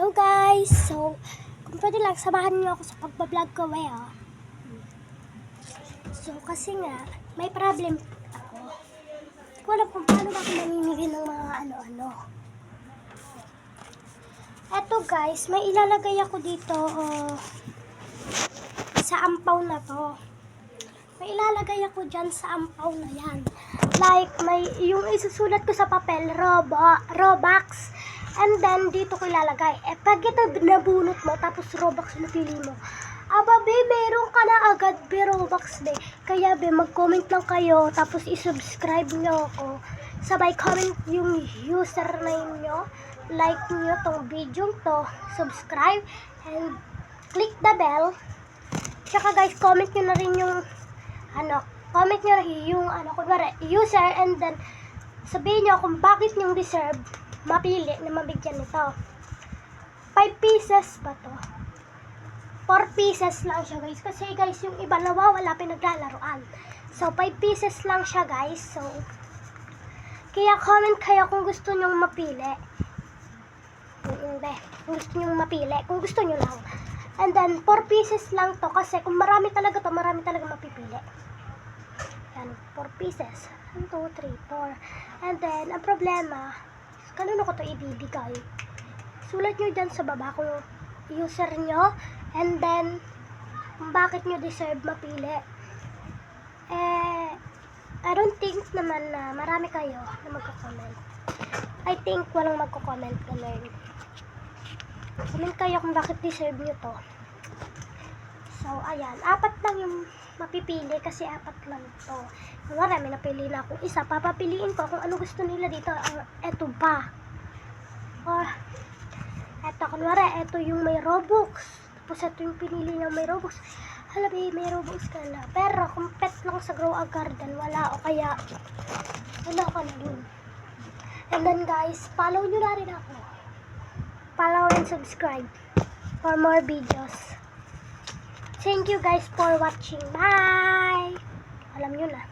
Hello guys! So, kung pwede lang, samahan niyo ako sa pagbablog ko ngayon. So, kasi nga, may problem ako. Hindi ko alam kung paano ba ako mamimili ng mga ano-ano. Eto guys, may ilalagay ako dito sa ampaw na to. May ilalagay ako dyan sa ampaw na yan. Like, may yung isusulat ko sa papel, Robux. And then, dito ko ilalagay. Pag ito nabunot mo, tapos Robux napili mo. Aba, be, meron ka na agad, be, Robux, be. Kaya, be, mag-comment lang kayo, tapos i-subscribe nyo ako. Sabay comment yung username nyo. Like nyo tong video to. Subscribe. And click the bell. Tsaka, guys, comment nyo na rin yung comment nyo yung kunwari, user, and then sabihin nyo kung bakit yung deserve mapili na mabigyan nito. 5 pieces ba to? 4 pieces lang siya guys, kasi guys yung iba nawawala pinaglalaroan. So 5 pieces lang siya guys. So kaya comment kayo kung gusto nyong mapili. Kung gusto nyong mapili, kung gusto nyo lang. And then 4 pieces lang to, kasi kung marami talaga to, marami talaga mapipili. Yan, 4 pieces. 1, 2, 3, 4. And then, ang problema, kanino ko to ibibigay? Sulat nyo dyan sa baba kung user nyo, and then, kung bakit nyo deserve mapili. I don't think naman na marami kayo na magko-comment. I think walang magko-comment ganun. Comment kayo kung bakit deserve nyo to. So, ayan. 4 lang yung mapipili kasi 4 lang to. Kung marami napili na akong isa, papapiliin ko kung ano gusto nila dito. Eto ba? Or, eto, kunwari, eto yung may Robux. Tapos eto yung pinili niya may Robux. Hala, may Robux ka na. Pero, kung pet lang sa Grow a Garden, wala. O kaya, wala ka na dun. And then, guys, follow nyo na rin ako. Follow and subscribe for more videos. Thank you guys for watching. Bye! Alam nyo na.